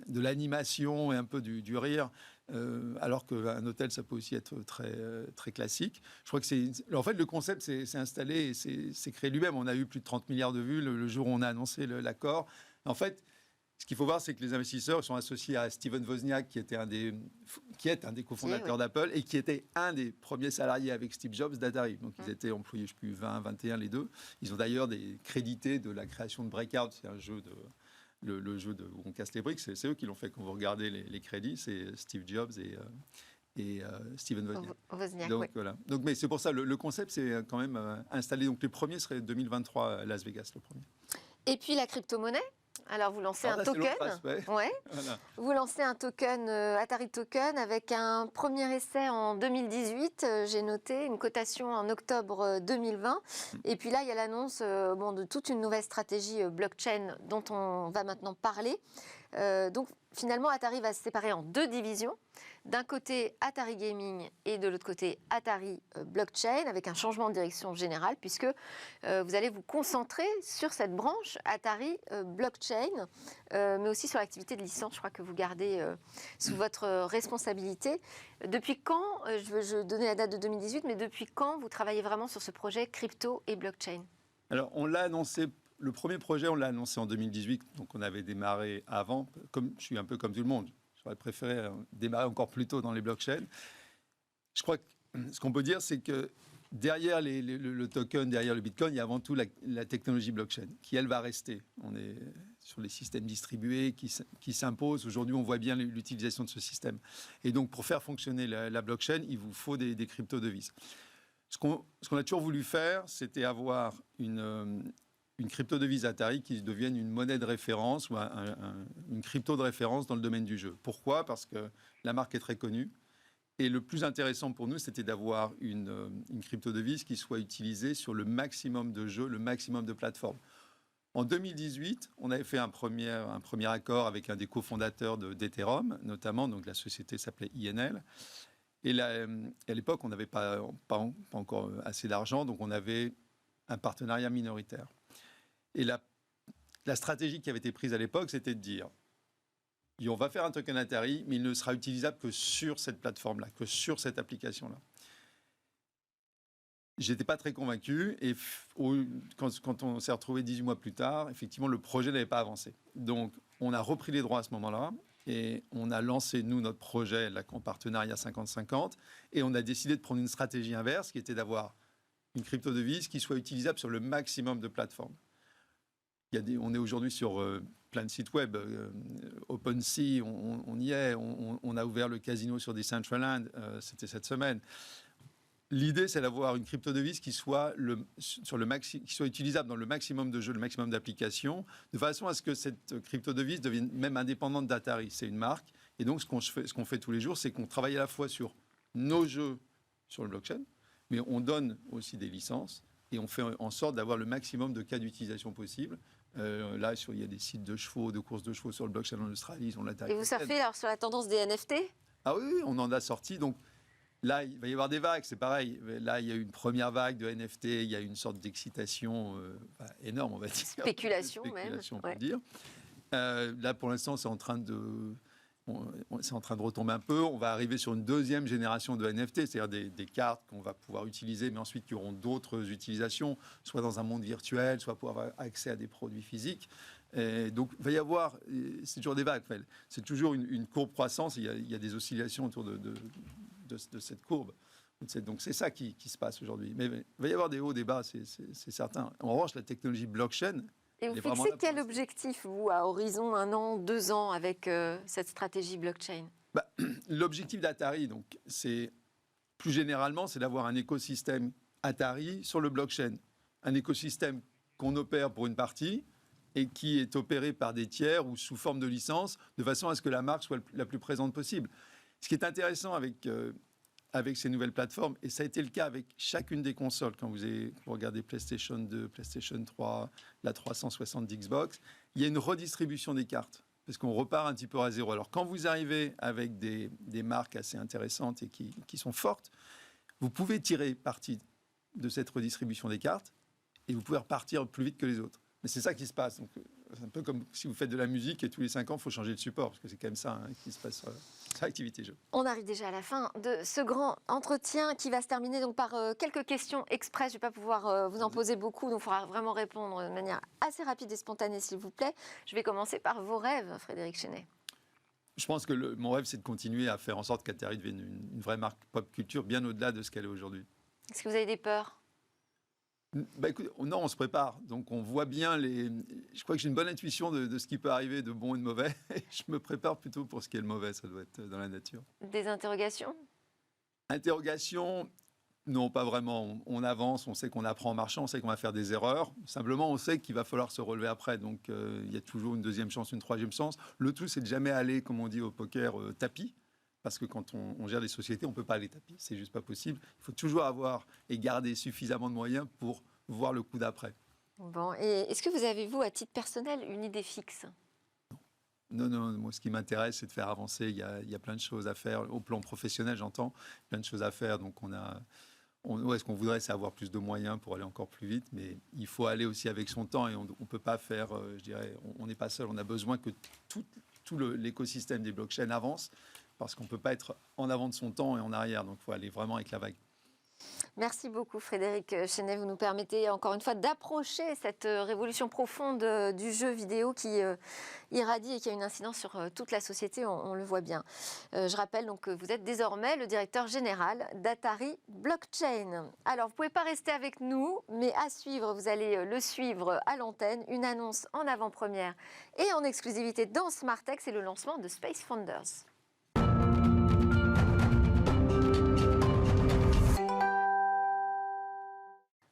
[SPEAKER 4] l'animation et un peu du rire, alors qu'un hôtel, ça peut aussi être très, très classique. Je crois que en fait, le concept s'est installé et s'est créé lui-même. On a eu plus de 30 milliards de vues le jour où on a annoncé l'accord. En fait, ce qu'il faut voir, c'est que les investisseurs sont associés à Steven Wozniak, qui est un des cofondateurs d'Apple et qui était un des premiers salariés avec Steve Jobs d'Atari. Donc, ils étaient employés, je ne sais plus, 20, 21, les deux. Ils ont d'ailleurs des crédités de la création de Breakout. C'est un jeu le jeu où on casse les briques. C'est eux qui l'ont fait. Quand vous regardez les crédits, c'est Steve Jobs et Steven Wozniak. Donc, voilà. Donc, mais c'est pour ça, le concept s'est quand même installé. Donc, les premiers seraient 2023 à Las Vegas, le premier.
[SPEAKER 1] Et puis, la crypto-monnaie. Alors, vous lancez un token. Ouais. Voilà. Vous lancez un token, Atari Token, avec un premier essai en 2018. J'ai noté une cotation en octobre 2020. Et puis là, il y a l'annonce de toute une nouvelle stratégie blockchain dont on va maintenant parler. Donc, finalement, Atari va se séparer en 2 divisions. D'un côté, Atari Gaming et de l'autre côté, Atari Blockchain, avec un changement de direction générale, puisque vous allez vous concentrer sur cette branche Atari Blockchain, mais aussi sur l'activité de licence, je crois que vous gardez sous votre responsabilité. Depuis quand, je donnais la date de 2018, mais depuis quand vous travaillez vraiment sur ce projet crypto et blockchain?
[SPEAKER 4] Alors, on l'a annoncé. Le premier projet, on l'a annoncé en 2018, donc on avait démarré avant. Je suis un peu comme tout le monde. J'aurais préféré démarrer encore plus tôt dans les blockchains. Je crois que ce qu'on peut dire, c'est que derrière le token, derrière le Bitcoin, il y a avant tout la technologie blockchain, qui, elle, va rester. On est sur les systèmes distribués qui s'imposent. Aujourd'hui, on voit bien l'utilisation de ce système. Et donc, pour faire fonctionner la blockchain, il vous faut des crypto-devises. Ce qu'on a toujours voulu faire, c'était avoir une crypto-devise Atari qui devienne une monnaie de référence ou une crypto de référence dans le domaine du jeu. Pourquoi ? Parce que la marque est très connue. Et le plus intéressant pour nous, c'était d'avoir une crypto-devise qui soit utilisée sur le maximum de jeux, le maximum de plateformes. En 2018, on avait fait un premier accord avec un des cofondateurs d'Ethereum, notamment, donc la société s'appelait INL. Et là, à l'époque, on n'avait pas encore assez d'argent, donc on avait un partenariat minoritaire. Et la stratégie qui avait été prise à l'époque, c'était de dire, on va faire un token Atari, mais il ne sera utilisable que sur cette plateforme-là, que sur cette application-là. J'étais pas très convaincu, et quand on s'est retrouvé 18 mois plus tard, effectivement, le projet n'avait pas avancé. Donc, on a repris les droits à ce moment-là, et on a lancé, nous, notre projet en partenariat 50-50, et on a décidé de prendre une stratégie inverse, qui était d'avoir une crypto-devise qui soit utilisable sur le maximum de plateformes. On est aujourd'hui sur plein de sites web. OpenSea, on y est. On a ouvert le casino sur Decentraland, c'était cette semaine. L'idée, c'est d'avoir une crypto-devise qui soit utilisable dans le maximum de jeux, le maximum d'applications, de façon à ce que cette crypto-devise devienne même indépendante d'Atari. C'est une marque. Et donc, ce qu'on fait tous les jours, c'est qu'on travaille à la fois sur nos jeux sur le blockchain, mais on donne aussi des licences et on fait en sorte d'avoir le maximum de cas d'utilisation possible. Là, il y a des sites de chevaux, de courses de chevaux sur le blockchain en Australie.
[SPEAKER 1] Et vous surfez alors sur la tendance des NFT ?
[SPEAKER 4] Ah oui, on en a sorti. Donc là, il va y avoir des vagues, c'est pareil. Là, il y a eu une première vague de NFT, il y a une sorte d'excitation énorme, on va dire.
[SPEAKER 1] Spéculation même.
[SPEAKER 4] On peut dire. Là, pour l'instant, c'est en train de retomber un peu. On va arriver sur une deuxième génération de NFT, c'est-à-dire des cartes qu'on va pouvoir utiliser, mais ensuite qui auront d'autres utilisations, soit dans un monde virtuel, soit pour avoir accès à des produits physiques. Et donc, il va y avoir, c'est toujours des vagues, c'est toujours une courbe croissance, il y a des oscillations autour de cette courbe. Donc, c'est ça qui se passe aujourd'hui. Mais il va y avoir des hauts, des bas, c'est certain. En revanche, la technologie blockchain...
[SPEAKER 1] Et vous fixez quel objectif, vous, à horizon 1 an, 2 ans, avec cette stratégie blockchain ?
[SPEAKER 4] L'objectif d'Atari, donc, plus généralement, c'est d'avoir un écosystème Atari sur le blockchain. Un écosystème qu'on opère pour une partie et qui est opéré par des tiers ou sous forme de licence, de façon à ce que la marque soit la plus présente possible. Ce qui est intéressant avec ces nouvelles plateformes, et ça a été le cas avec chacune des consoles, quand vous regardez PlayStation 2, PlayStation 3, la 360 d'Xbox, il y a une redistribution des cartes, parce qu'on repart un petit peu à zéro. Alors quand vous arrivez avec des marques assez intéressantes et qui sont fortes, vous pouvez tirer parti de cette redistribution des cartes, et vous pouvez repartir plus vite que les autres. Mais c'est ça qui se passe. Donc, c'est un peu comme si vous faites de la musique et tous les 5 ans, il faut changer de support, parce que c'est quand même ça qui se passe sur l'activité jeu.
[SPEAKER 1] On arrive déjà à la fin de ce grand entretien qui va se terminer donc par quelques questions express. Je ne vais pas pouvoir vous en poser beaucoup, donc il faudra vraiment répondre de manière assez rapide et spontanée, s'il vous plaît. Je vais commencer par vos rêves, Frédéric Chenet.
[SPEAKER 4] Je pense que mon rêve, c'est de continuer à faire en sorte qu'Atari devienne une vraie marque pop culture, bien au-delà de ce qu'elle est aujourd'hui.
[SPEAKER 1] Est-ce que vous avez des peurs ?
[SPEAKER 4] Écoute, non, on se prépare. Donc, on voit bien je crois que j'ai une bonne intuition de ce qui peut arriver de bon et de mauvais. Et je me prépare plutôt pour ce qui est le mauvais. Ça doit être dans la nature.
[SPEAKER 1] Des interrogations ?
[SPEAKER 4] Interrogation, non, pas vraiment. On avance, on sait qu'on apprend en marchant, on sait qu'on va faire des erreurs. Simplement, on sait qu'il va falloir se relever après. Donc, il y a toujours une deuxième chance, une troisième chance. Le tout, c'est de jamais aller, comme on dit au poker, tapis. Parce que quand on gère des sociétés, on ne peut pas aller tapis. C'est juste pas possible. Il faut toujours avoir et garder suffisamment de moyens pour voir le coup d'après.
[SPEAKER 1] Bon, et est-ce que vous avez, vous, à titre personnel, une idée fixe ?
[SPEAKER 4] Non, moi, ce qui m'intéresse, c'est de faire avancer. Il y a plein de choses à faire. Au plan professionnel, j'entends, plein de choses à faire. Donc, ce qu'on voudrait, c'est avoir plus de moyens pour aller encore plus vite. Mais il faut aller aussi avec son temps. Et on ne peut pas faire, je dirais, on n'est pas seul. On a besoin que tout l'écosystème des blockchains avance. Parce qu'on ne peut pas être en avant de son temps et en arrière. Donc, il faut aller vraiment avec la vague.
[SPEAKER 1] Merci beaucoup Frédéric Chenet. Vous nous permettez encore une fois d'approcher cette révolution profonde du jeu vidéo qui irradie et qui a une incidence sur toute la société, on le voit bien. Je rappelle donc que vous êtes désormais le directeur général d'Atari Blockchain. Alors vous ne pouvez pas rester avec nous, mais à suivre, vous allez le suivre à l'antenne, une annonce en avant-première et en exclusivité dans Smartech, c'est le lancement de Space Founders.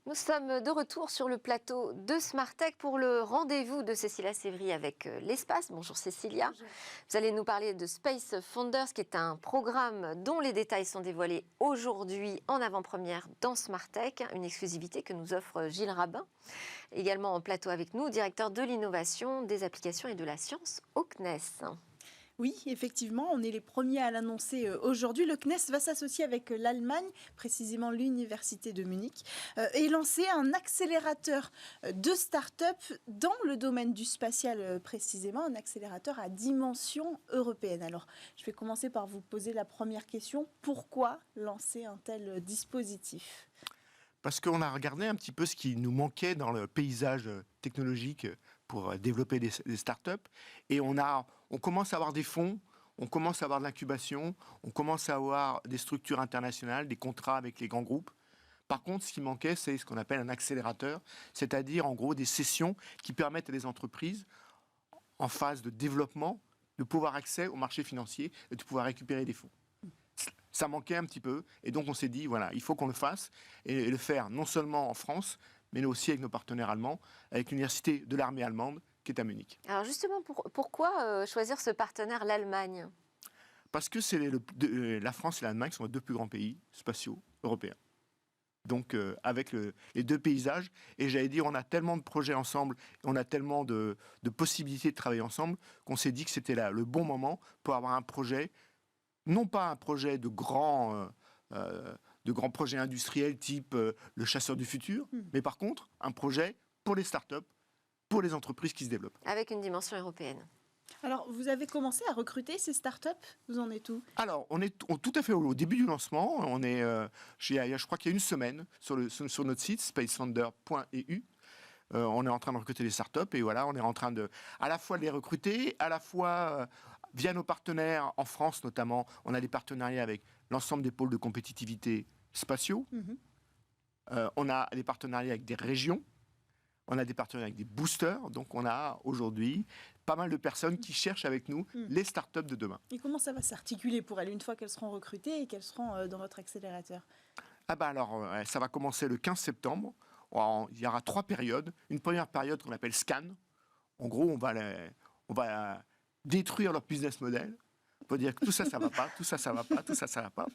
[SPEAKER 1] Nous sommes de retour sur le plateau de Smartech pour le rendez-vous de Cécilia Sévry avec l'espace. Bonjour Cécilia. Bonjour. Vous allez nous parler de Space Founders, qui est un programme dont les détails sont dévoilés aujourd'hui en avant-première dans Smartech, une exclusivité que nous offre Gilles Rabin. Également en plateau avec nous, directeur de l'innovation, des applications et de la science au CNES.
[SPEAKER 5] Oui, effectivement, on est les premiers à l'annoncer aujourd'hui. Le CNES va s'associer avec l'Allemagne, précisément l'Université de Munich, et lancer un accélérateur de start-up dans le domaine du spatial précisément, un accélérateur à dimension européenne. Alors, je vais commencer par vous poser la première question. Pourquoi lancer un tel dispositif ?
[SPEAKER 6] Parce qu'on a regardé un petit peu ce qui nous manquait dans le paysage technologique pour développer des startups. Et on commence à avoir des fonds, on commence à avoir de l'incubation, on commence à avoir des structures internationales, des contrats avec les grands groupes. Par contre, ce qui manquait, c'est ce qu'on appelle un accélérateur, c'est-à-dire en gros des sessions qui permettent à des entreprises en phase de développement de pouvoir accès au marché financier et de pouvoir récupérer des fonds. Ça manquait un petit peu, et donc on s'est dit, voilà, il faut qu'on le fasse, et le faire non seulement en France, mais aussi avec nos partenaires allemands, avec l'université de l'armée allemande, qui est à Munich.
[SPEAKER 1] Alors justement, pourquoi choisir ce partenaire, l'Allemagne ?
[SPEAKER 6] Parce que la France et l'Allemagne sont les deux plus grands pays spatiaux européens. Donc avec les deux paysages, et j'allais dire, on a tellement de projets ensemble, on a tellement de possibilités de travailler ensemble, qu'on s'est dit que c'était là le bon moment pour avoir un projet, non pas un projet de grands projets industriels type le chasseur du futur, mais par contre, un projet pour les startups, pour les entreprises qui se développent.
[SPEAKER 1] Avec une dimension européenne.
[SPEAKER 5] Alors, vous avez commencé à recruter ces startups ? Vous en êtes où ?
[SPEAKER 6] Alors, on est tout à fait au début du lancement. On est, je crois qu'il y a une semaine, sur notre site, spacefounder.eu. On est en train de recruter les startups et voilà, on est en train à la fois de les recruter, à la fois via nos partenaires en France notamment. On a des partenariats avec l'ensemble des pôles de compétitivité spatiaux. On a des partenariats avec des régions. On a des partenariats avec des boosters. Donc, on a aujourd'hui pas mal de personnes qui cherchent avec nous les startups de demain.
[SPEAKER 5] Et comment ça va s'articuler pour elles une fois qu'elles seront recrutées et qu'elles seront dans votre accélérateur ?
[SPEAKER 6] Ça va commencer le 15 septembre. Il y aura 3 périodes. Une première période qu'on appelle scan. En gros, on va détruire leur business model. On peut dire que tout ça, ça va pas, tout ça, ça va pas, tout ça, ça va pas.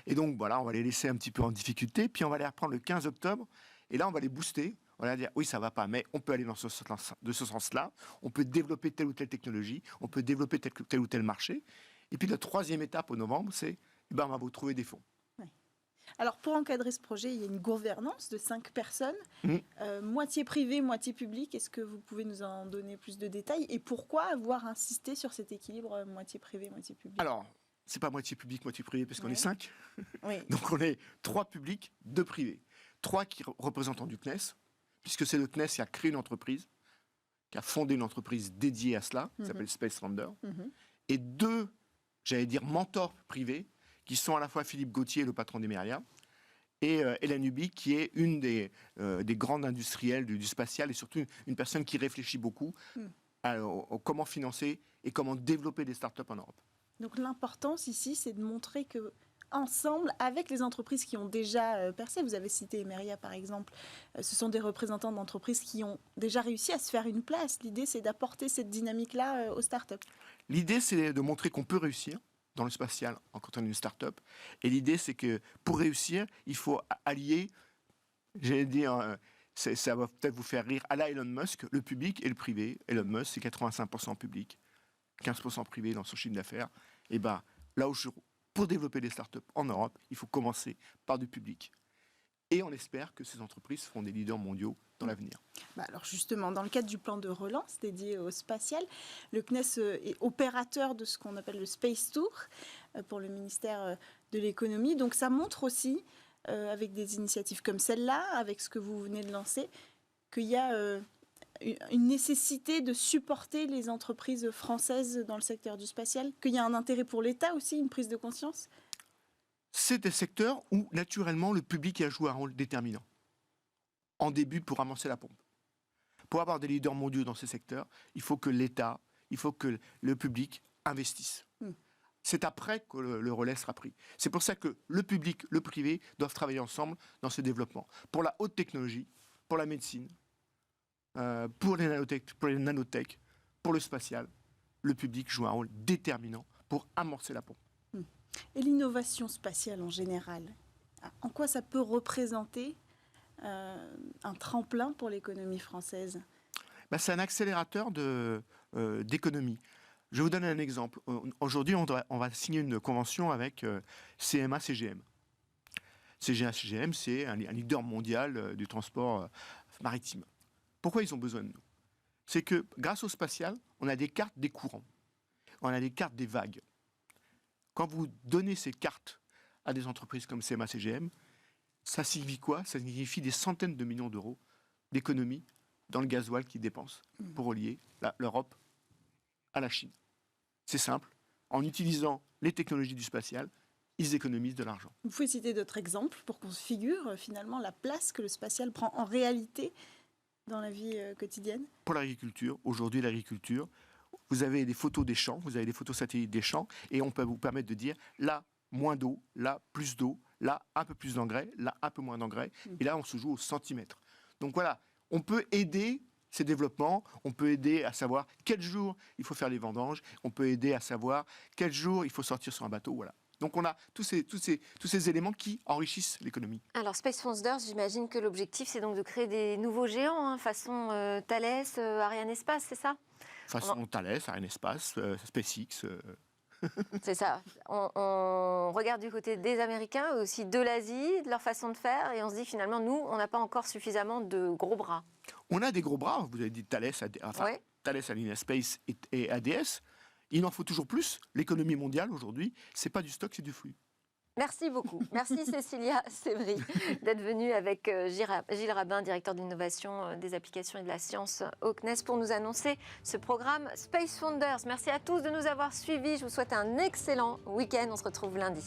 [SPEAKER 6] Et donc, voilà, on va les laisser un petit peu en difficulté. Puis, on va les reprendre le 15 octobre. Et là, on va les booster. On va dire, oui, ça va pas, mais on peut aller dans ce sens-là. On peut développer telle ou telle technologie. On peut développer tel ou tel marché. Et puis, la troisième étape, au novembre, c'est, on va vous trouver des fonds.
[SPEAKER 5] Alors, pour encadrer ce projet, il y a une gouvernance de 5 personnes, moitié privée, moitié publique. Est-ce que vous pouvez nous en donner plus de détails? Et pourquoi avoir insisté sur cet équilibre moitié privé, moitié public?
[SPEAKER 6] Alors, c'est pas moitié public, moitié privé, parce qu'on est 5.
[SPEAKER 5] Oui.
[SPEAKER 6] Donc on est 3 publics, 2 privés. 3 qui représentants du CNES, puisque c'est le CNES qui a créé une entreprise, qui a fondé une entreprise dédiée à cela, qui s'appelle Space Founder. Et 2, j'allais dire, mentors privés, qui sont à la fois Philippe Gauthier, le patron d'Emeria, et Hélène Huby, qui est une des grandes industrielles du spatial, et surtout une personne qui réfléchit beaucoup à comment financer et comment développer des startups en Europe.
[SPEAKER 5] Donc l'importance ici, c'est de montrer que ensemble, avec les entreprises qui ont déjà percé, vous avez cité Emeria par exemple, ce sont des représentants d'entreprises qui ont déjà réussi à se faire une place. L'idée, c'est d'apporter cette dynamique-là aux startups.
[SPEAKER 6] L'idée, c'est de montrer qu'on peut réussir dans le spatial quand on est une start-up. Et l'idée, c'est que pour réussir, il faut allier, j'allais dire, ça va peut-être vous faire rire, à la Elon Musk, le public et le privé. Elon Musk, c'est 85% public, 15% privé dans son chiffre d'affaires. Et bien, là où pour développer des startups en Europe, il faut commencer par du public. Et on espère que ces entreprises seront des leaders mondiaux dans l'avenir.
[SPEAKER 5] Alors justement, dans le cadre du plan de relance dédié au spatial, le CNES est opérateur de ce qu'on appelle le Space Tour pour le ministère de l'économie. Donc ça montre aussi, avec des initiatives comme celle-là, avec ce que vous venez de lancer, qu'il y a une nécessité de supporter les entreprises françaises dans le secteur du spatial, qu'il y a un intérêt pour l'État aussi, une prise de conscience.
[SPEAKER 6] C'est des secteurs où, naturellement, le public a joué un rôle déterminant. En début, pour avancer la pompe. Pour avoir des leaders mondiaux dans ces secteurs, il faut que l'État, il faut que le public investisse. C'est après que le relais sera pris. C'est pour ça que le public, le privé doivent travailler ensemble dans ce développement. Pour la haute technologie, pour la médecine, pour les nanotech, pour le spatial, le public joue un rôle déterminant pour amorcer la pompe.
[SPEAKER 5] Et l'innovation spatiale en général, en quoi ça peut représenter un tremplin pour l'économie française?
[SPEAKER 6] C'est un accélérateur d'économie. Je vais vous donner un exemple. Aujourd'hui, on va signer une convention avec CMA-CGM. CMA-CGM, c'est un leader mondial du transport maritime. Pourquoi ils ont besoin de nous? C'est que grâce au spatial, on a des cartes des courants. On a des cartes des vagues. Quand vous donnez ces cartes à des entreprises comme CMA-CGM, ça signifie quoi? Ça signifie des centaines de millions d'euros d'économies dans le gasoil qu'ils dépensent pour relier l'Europe à la Chine. C'est simple. En utilisant les technologies du spatial, ils économisent de l'argent.
[SPEAKER 5] Vous pouvez citer d'autres exemples pour qu'on se figure finalement la place que le spatial prend en réalité dans la vie quotidienne?
[SPEAKER 6] Pour l'agriculture, aujourd'hui l'agriculture, vous avez des photos des champs, vous avez des photos satellites des champs, et on peut vous permettre de dire là, moins d'eau, là, plus d'eau, là, un peu plus d'engrais, là, un peu moins d'engrais, et là, on se joue au centimètre. Donc voilà, on peut aider ces développements, on peut aider à savoir quel jour il faut faire les vendanges, on peut aider à savoir quel jour il faut sortir sur un bateau, voilà. Donc on a tous ces éléments qui enrichissent l'économie.
[SPEAKER 1] Alors Space Founders, j'imagine que l'objectif c'est donc de créer des nouveaux géants, façon Thales, Arianespace, c'est ça?
[SPEAKER 6] Façon Thales, Arianespace, SpaceX.
[SPEAKER 1] C'est ça. On regarde du côté des Américains, aussi de l'Asie, de leur façon de faire, et on se dit finalement, nous, on n'a pas encore suffisamment de gros bras.
[SPEAKER 6] On a des gros bras, vous avez dit Thales, Thales, Arianespace et ADS. Il en faut toujours plus. L'économie mondiale aujourd'hui, c'est pas du stock, c'est du flux.
[SPEAKER 1] Merci beaucoup. Merci Cécilia Sévry d'être venue avec Gilles Rabin, directeur d'innovation des applications et de la science au CNES, pour nous annoncer ce programme Space Founders. Merci à tous de nous avoir suivis. Je vous souhaite un excellent week-end. On se retrouve lundi.